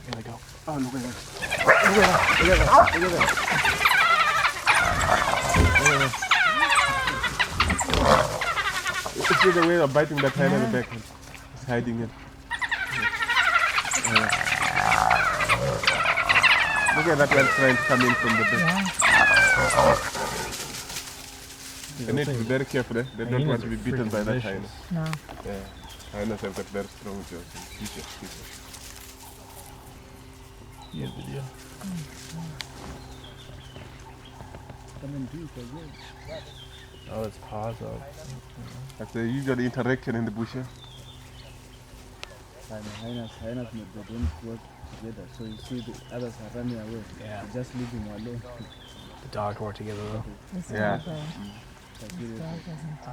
Here they go. Oh, look at that. Look at that. Look at that. Look at that. You see the way of biting that hyena in the back. It's hiding it. Look at that one trying to come in from the back. They need to be very careful. Eh? They don't want to be beaten by that hyena. No. Yeah. Hyenas have got very strong jaws. Yeah, video. Oh, its paws up. That's the usual interaction in the bush. Eh? Hyenas, they don't work together. So you see the others are running away. Yeah. You just leave him alone. The dogs work together though. This Yeah. dog, though. This dog doesn't do.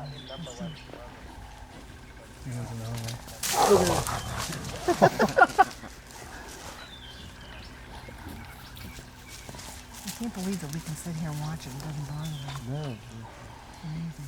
He doesn't know. I can't believe that we can sit here and watch it. It doesn't bother them. No. Amazing.